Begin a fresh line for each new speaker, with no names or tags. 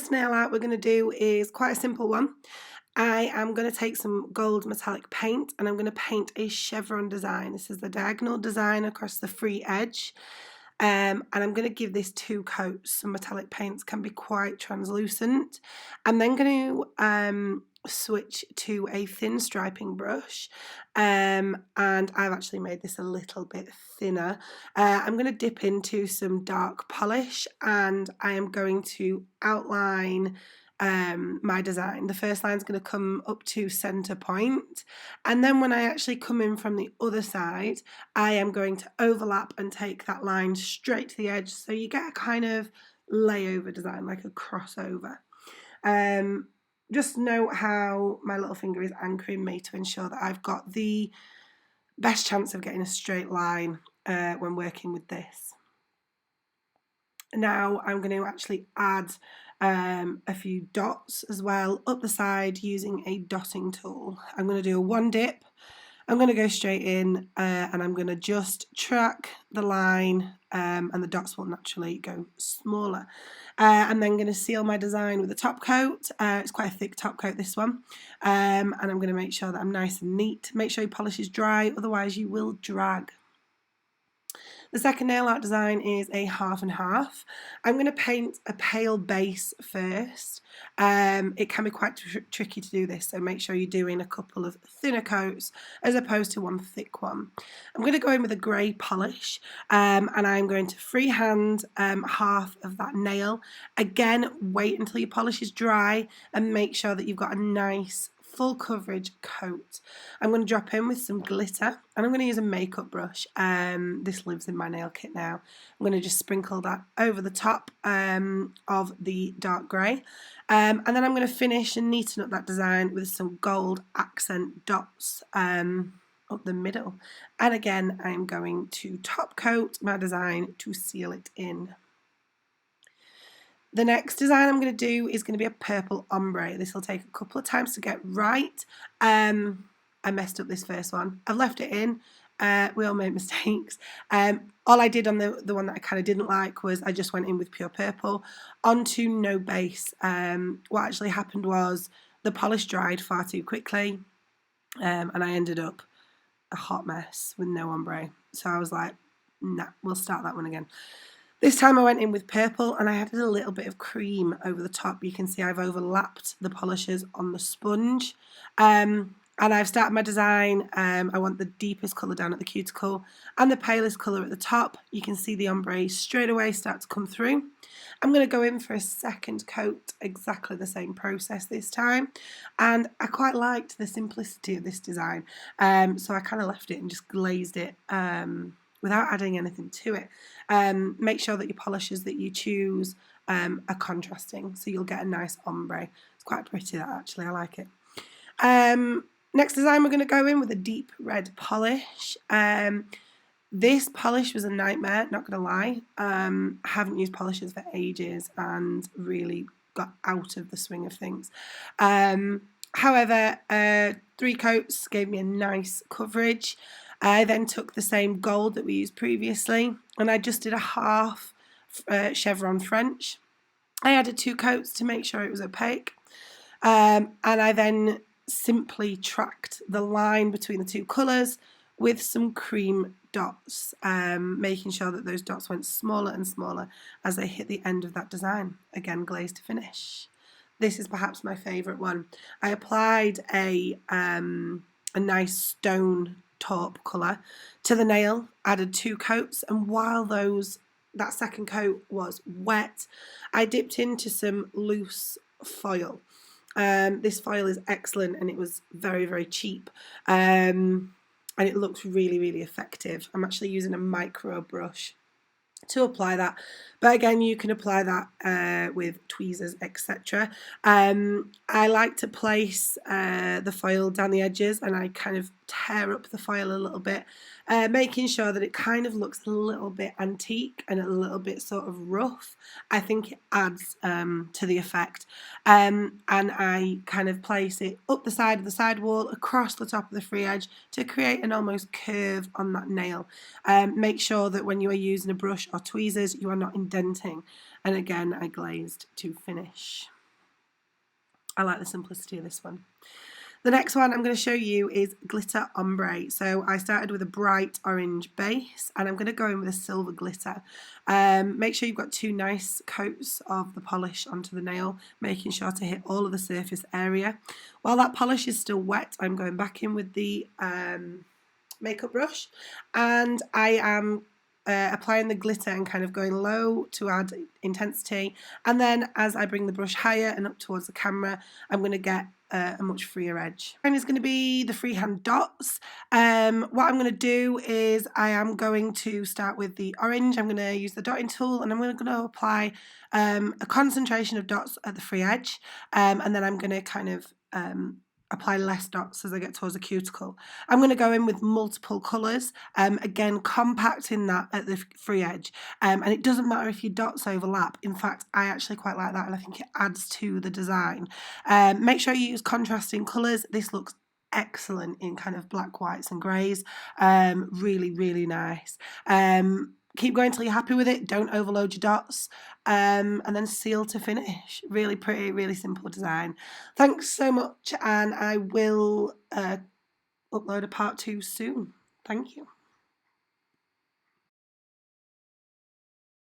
last nail art we're going to do is quite a simple one. I am going to take some gold metallic paint and I'm going to paint a chevron design. This is the diagonal design across the free edge. And I'm going to give this 2 coats. Some metallic paints can be quite translucent. I'm then going to switch to a thin striping brush, and I've actually made this a little bit thinner. I'm going to dip into some dark polish and I am going to outline my design. The first line is going to come up to center point, and then when I actually come in from the other side, I am going to overlap and take that line straight to the edge, so you get a kind of layover design, like a crossover. Just note how my little finger is anchoring me to ensure that I've got the best chance of getting a straight line when working with this. Now I'm going to actually add a few dots as well up the side using a dotting tool. I'm going to do a 1 dip. I'm going to go straight in and I'm going to just track the line and the dots will naturally go smaller. I'm then going to seal my design with a top coat. It's quite a thick top coat, this one. And I'm going to make sure that I'm nice and neat. Make sure your polish is dry, otherwise you will drag. The second nail art design is a half and half. I'm going to paint a pale base first. It can be quite tricky to do this, so make sure you're doing a couple of thinner coats as opposed to one thick one. I'm going to go in with a grey polish and I'm going to freehand half of that nail. Again, wait until your polish is dry and make sure that you've got a nice full coverage coat. I'm going to drop in with some glitter and I'm going to use a makeup brush. This lives in my nail kit now. I'm going to just sprinkle that over the top of the dark grey, and then I'm going to finish and neaten up that design with some gold accent dots up the middle, and again I'm going to top coat my design to seal it in. The next design I'm going to do is going to be a purple ombre. This will take a couple of times to get right. I messed up this first one. I've left it in. We all make mistakes. All I did on the one that I kind of didn't like was I just went in with pure purple onto no base. What actually happened was the polish dried far too quickly and I ended up a hot mess with no ombre. So I was like, nah, we'll start that one again. This time I went in with purple and I added a little bit of cream over the top. You can see I've overlapped the polishes on the sponge. And I've started my design. I want the deepest colour down at the cuticle and the palest colour at the top. You can see the ombre straight away start to come through. I'm going to go in for a second coat, exactly the same process this time. And I quite liked the simplicity of this design. So I kind of left it and just glazed it without adding anything to it. Make sure that your polishes that you choose are contrasting, so you'll get a nice ombre. It's quite pretty, that, actually. I like it. Next design, we're going to go in with a deep red polish. This polish was a nightmare, not going to lie. I haven't used polishes for ages and really got out of the swing of things. However, 3 coats gave me a nice coverage. I then took the same gold that we used previously and I just did a half chevron French. I added 2 coats to make sure it was opaque, and I then simply tracked the line between the 2 colours with some cream dots, making sure that those dots went smaller and smaller as they hit the end of that design. Again, glaze to finish. This is perhaps my favourite one. I applied a nice stone taupe colour to the nail, added 2 coats, and while that second coat was wet, I dipped into some loose foil. This foil is excellent and it was very, very cheap, and it looks really, really effective. I'm actually using a micro brush to apply that, but again you can apply that with tweezers, etc. I like to place the foil down the edges and I kind of tear up the foil a little bit, making sure that it kind of looks a little bit antique and a little bit sort of rough. I think it adds to the effect, and I kind of place it up the side of the sidewall, across the top of the free edge to create an almost curve on that nail. Make sure that when you are using a brush or tweezers you are not indenting, and again I glazed to finish. I like the simplicity of this one. The next one I'm going to show you is Glitter Ombre. So I started with a bright orange base and I'm going to go in with a silver glitter. Make sure you've got 2 nice coats of the polish onto the nail, making sure to hit all of the surface area. While that polish is still wet, I'm going back in with the makeup brush and I am applying the glitter and kind of going low to add intensity, and then as I bring the brush higher and up towards the camera, I'm going to get a much freer edge. And it's going to be the freehand dots. What I'm going to do is I am going to start with the orange. I'm going to use the dotting tool and I'm going to apply a concentration of dots at the free edge, and then I'm going to kind of apply less dots as I get towards the cuticle. I'm going to go in with multiple colours, again compacting that at the free edge, and it doesn't matter if your dots overlap. In fact, I actually quite like that and I think it adds to the design. Make sure you use contrasting colours. This looks excellent in kind of black, whites and greys. Really, really nice. Keep going until you're happy with it. Don't overload your dots. And then seal to finish. Really pretty, really simple design. Thanks so much, and I will upload a part 2 soon. Thank you.